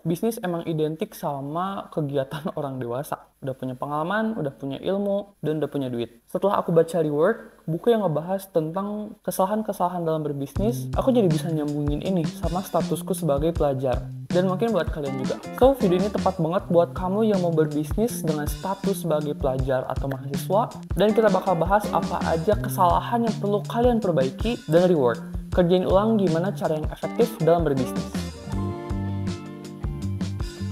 bisnis emang identik sama kegiatan orang dewasa. Udah punya pengalaman, udah punya ilmu, dan udah punya duit. Setelah aku baca Rework, buku yang ngebahas tentang kesalahan-kesalahan dalam berbisnis, aku jadi bisa nyambungin ini sama statusku sebagai pelajar. Dan mungkin buat kalian juga. So, video ini tepat banget buat kamu yang mau berbisnis dengan status sebagai pelajar atau mahasiswa. Dan kita bakal bahas apa aja kesalahan yang perlu kalian perbaiki dan reward. Kerjain ulang gimana cara yang efektif dalam berbisnis.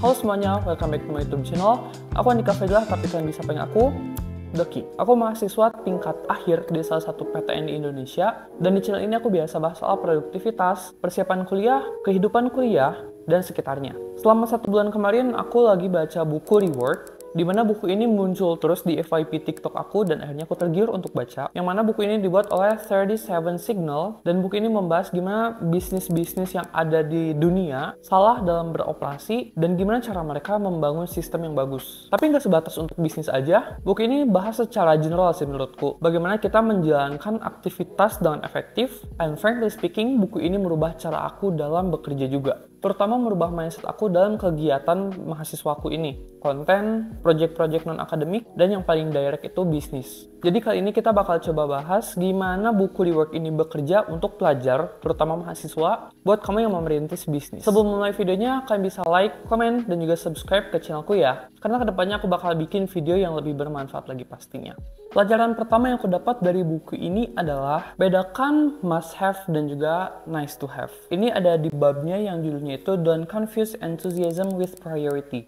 Halo semuanya, welcome back to my YouTube channel. Aku Andika Fadila, tapi kalian bisa panggil aku Deki. Aku mahasiswa tingkat akhir di salah satu PTN di Indonesia. Dan di channel ini aku biasa bahas soal produktivitas, persiapan kuliah, kehidupan kuliah, dan sekitarnya. Selama 1 bulan kemarin, aku lagi baca buku Rework, di mana buku ini muncul terus di FYP TikTok aku dan akhirnya aku tergiur untuk baca. Yang mana buku ini dibuat oleh 37 Signal dan buku ini membahas gimana bisnis-bisnis yang ada di dunia salah dalam beroperasi dan gimana cara mereka membangun sistem yang bagus. Tapi nggak sebatas untuk bisnis aja, buku ini bahas secara general sih menurutku. Bagaimana kita menjalankan aktivitas dengan efektif, and frankly speaking, buku ini merubah cara aku dalam bekerja juga. Terutama merubah mindset aku dalam kegiatan mahasiswaku ini. Konten, project-project non-akademik, dan yang paling direct itu bisnis. Jadi kali ini kita bakal coba bahas gimana buku Rework ini bekerja untuk pelajar, terutama mahasiswa, buat kamu yang mau merintis bisnis. Sebelum mulai videonya, kalian bisa like, komen, dan juga subscribe ke channelku ya. Karena kedepannya aku bakal bikin video yang lebih bermanfaat lagi pastinya. Pelajaran pertama yang aku dapat dari buku ini adalah bedakan must have dan juga nice to have. Ini ada di babnya yang judulnya itu Don't Confuse Enthusiasm with Priority.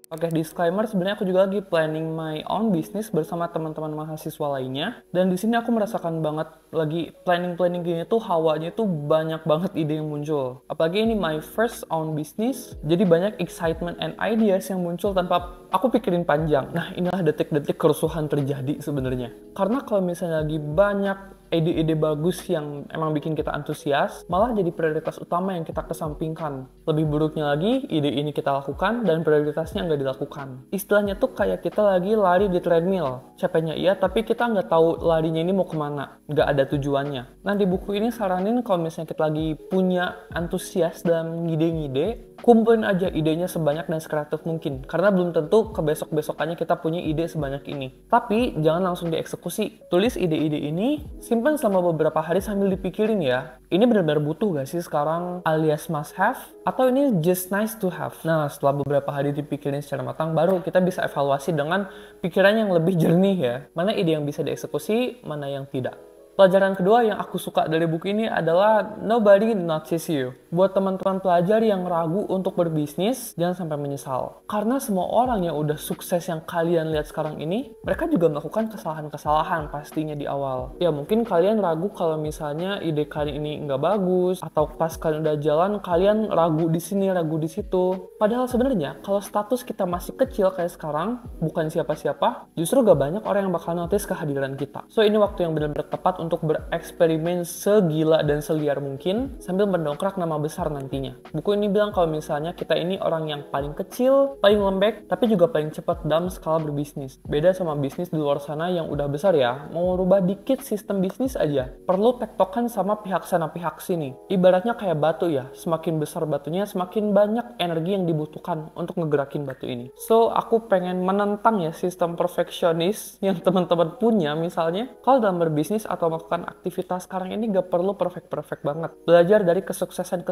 Oke, disclaimer, sebenarnya aku juga lagi planning my own business bersama teman-teman mahasiswa lainnya. Dan di sini aku merasakan banget lagi planning gini tuh hawanya tuh banyak banget ide yang muncul. Apalagi ini my first own business, jadi banyak excitement and ideas yang muncul tanpa aku pikirin panjang. Nah, inilah detik-detik kerusuhan terjadi sebenarnya. Karena kalau misalnya lagi banyak ide-ide bagus yang emang bikin kita antusias, malah jadi prioritas utama yang kita kesampingkan. Lebih buruknya lagi, ide ini kita lakukan dan prioritasnya nggak dilakukan. Istilahnya tuh kayak kita lagi lari di treadmill. Capeknya iya, tapi kita nggak tahu larinya ini mau kemana. Nggak ada tujuannya. Nah, di buku ini saranin kalau misalnya kita lagi punya antusias dalam ngide-ngide, kumpulin aja idenya sebanyak dan sekreatif mungkin. Karena belum tentu ke besok-besokannya kita punya ide sebanyak ini. Tapi jangan langsung dieksekusi. Tulis ide-ide ini, simpan selama beberapa hari sambil dipikirin ya. Ini benar-benar butuh gak sih sekarang alias must have? Atau ini just nice to have? Nah, setelah beberapa hari dipikirin secara matang, baru kita bisa evaluasi dengan pikiran yang lebih jernih ya. Mana ide yang bisa dieksekusi, mana yang tidak. Pelajaran kedua yang aku suka dari buku ini adalah nobody notices you. Buat teman-teman pelajar yang ragu untuk berbisnis, jangan sampai menyesal. Karena semua orang yang udah sukses yang kalian lihat sekarang ini, mereka juga melakukan kesalahan-kesalahan pastinya di awal. Ya mungkin kalian ragu kalau misalnya ide kalian ini nggak bagus, atau pas kalian udah jalan, kalian ragu di sini, ragu di situ. Padahal sebenarnya kalau status kita masih kecil kayak sekarang, bukan siapa-siapa, justru gak banyak orang yang bakal notice kehadiran kita. So ini waktu yang benar-benar tepat untuk bereksperimen segila dan seliar mungkin sambil mendongkrak nama besar nantinya. Buku ini bilang kalau misalnya kita ini orang yang paling kecil, paling lembek, tapi juga paling cepat dalam skala berbisnis. Beda sama bisnis di luar sana yang udah besar ya, mau rubah dikit sistem bisnis aja, perlu tektokan sama pihak sana pihak sini. Ibaratnya kayak batu ya, semakin besar batunya, semakin banyak energi yang dibutuhkan untuk ngegerakin batu ini. So, aku pengen menentang ya sistem perfeksionis yang teman-teman punya misalnya, kalau dalam berbisnis atau melakukan aktivitas sekarang ini gak perlu perfect banget. Belajar dari kesuksesan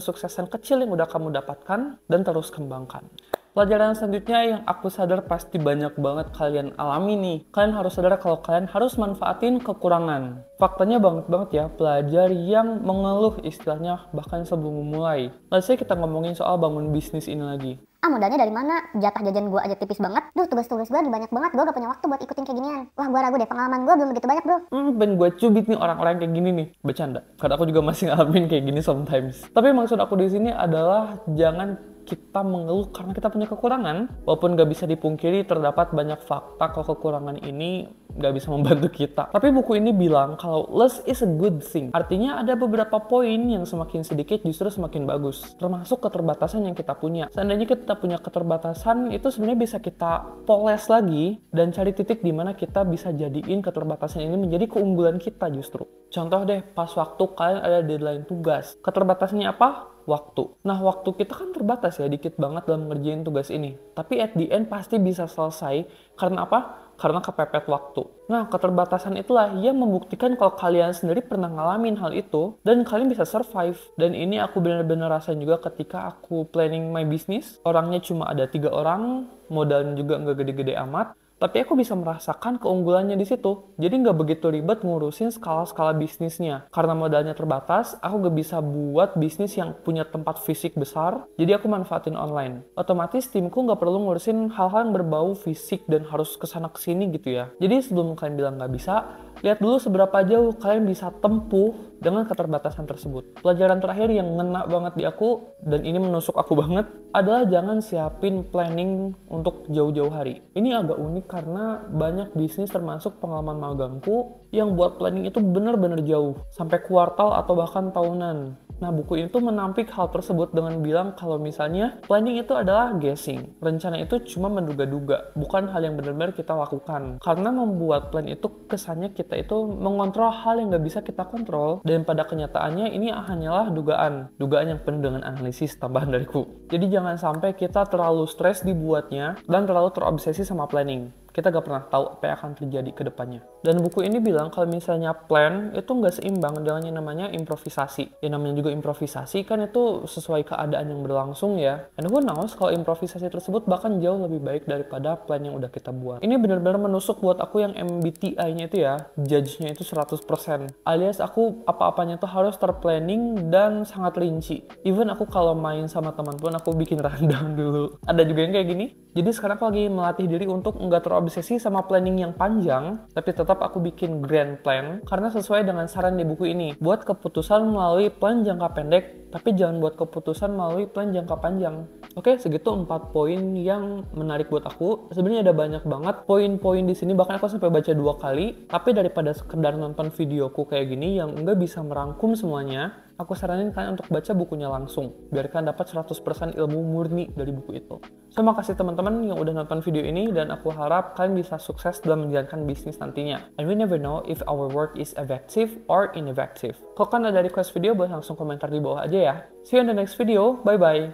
kecil yang udah kamu dapatkan dan terus kembangkan. Pelajaran selanjutnya yang aku sadar pasti banyak banget kalian alami nih. Kalian harus sadar kalau kalian harus manfaatin kekurangan. Faktanya banget ya, pelajar yang mengeluh istilahnya bahkan sebelum memulai. Let's say kita ngomongin soal bangun bisnis ini lagi. Modalnya dari mana? Jatah jajan gue aja tipis banget. Duh, tugas-tugas gue lagi banyak banget. Gue gak punya waktu buat ikutin kayak ginian. Wah, gue ragu deh. Pengalaman gue belum begitu banyak, bro. Ben gue cubit nih orang-orang kayak gini nih. Bercanda. Karena aku juga masih ngalamin kayak gini sometimes. Tapi maksud aku di sini adalah jangan kita mengeluh karena kita punya kekurangan. Walaupun gak bisa dipungkiri terdapat banyak fakta kalau kekurangan ini gak bisa membantu kita. Tapi buku ini bilang kalau less is a good thing. Artinya ada beberapa poin yang semakin sedikit justru semakin bagus. Termasuk keterbatasan yang kita punya. Seandainya kita punya keterbatasan, itu sebenarnya bisa kita poles lagi dan cari titik di mana kita bisa jadiin keterbatasan ini menjadi keunggulan kita justru. Contoh deh, pas waktu kalian ada deadline tugas. Keterbatasannya apa? Waktu. Nah, waktu kita kan terbatas ya, dikit banget dalam ngerjain tugas ini. Tapi at the end pasti bisa selesai. Karena apa? Karena kepepet waktu. Nah, keterbatasan itulah yang membuktikan kalau kalian sendiri pernah ngalamin hal itu dan kalian bisa survive. Dan ini aku benar-benar rasain juga ketika aku planning my business. Orangnya cuma ada 3 orang, modalnya juga nggak gede-gede amat. Tapi aku bisa merasakan keunggulannya di situ. Jadi nggak begitu ribet ngurusin skala-skala bisnisnya. Karena modalnya terbatas, aku nggak bisa buat bisnis yang punya tempat fisik besar. Jadi aku manfaatin online. Otomatis timku nggak perlu ngurusin hal-hal yang berbau fisik dan harus kesana kesini gitu ya. Jadi sebelum kalian bilang nggak bisa, lihat dulu seberapa jauh kalian bisa tempuh dengan keterbatasan tersebut. Pelajaran terakhir yang ngena banget di aku, dan ini menusuk aku banget, adalah jangan siapin planning untuk jauh-jauh hari. Ini agak unik karena banyak bisnis termasuk pengalaman magangku yang buat planning itu bener-bener jauh, sampai kuartal atau bahkan tahunan. Nah, buku itu menampik hal tersebut dengan bilang kalau misalnya planning itu adalah guessing. Rencana itu cuma menduga-duga, bukan hal yang benar-benar kita lakukan. Karena membuat plan itu kesannya kita itu mengontrol hal yang nggak bisa kita kontrol, dan pada kenyataannya ini hanyalah dugaan. Dugaan yang penuh dengan analisis tambahan dariku. Jadi jangan sampai kita terlalu stres dibuatnya dan terlalu terobsesi sama planning. Kita gak pernah tahu apa yang akan terjadi ke depannya. Dan buku ini bilang kalau misalnya plan itu nggak seimbang dengan yang namanya improvisasi. Yang namanya juga improvisasi kan itu sesuai keadaan yang berlangsung ya. And who knows kalau improvisasi tersebut bahkan jauh lebih baik daripada plan yang udah kita buat. Ini benar-benar menusuk buat aku yang MBTI-nya itu ya, judge-nya itu 100%. Alias aku apa-apanya tuh harus terplanning dan sangat rinci. Even aku kalau main sama teman pun aku bikin rundown dulu. Ada juga yang kayak gini. Jadi sekarang aku lagi melatih diri untuk nggak terobsesi sama planning yang panjang, tapi tetap aku bikin grand plan karena sesuai dengan saran di buku ini. Buat keputusan melalui plan jangka pendek, tapi jangan buat keputusan melalui plan jangka panjang. Oke, segitu 4 poin yang menarik buat aku. Sebenarnya ada banyak banget poin-poin di sini, bahkan aku sampai baca 2 kali. Tapi daripada sekedar nonton videoku kayak gini yang nggak bisa merangkum semuanya, aku saranin kalian untuk baca bukunya langsung, biar kalian dapat 100% ilmu murni dari buku itu. So, makasih teman-teman yang udah nonton video ini, dan aku harap kalian bisa sukses dalam menjalankan bisnis nantinya. And we never know if our work is effective or ineffective. Kalau kalian ada request video, boleh langsung komentar di bawah aja ya. See you in the next video, bye-bye!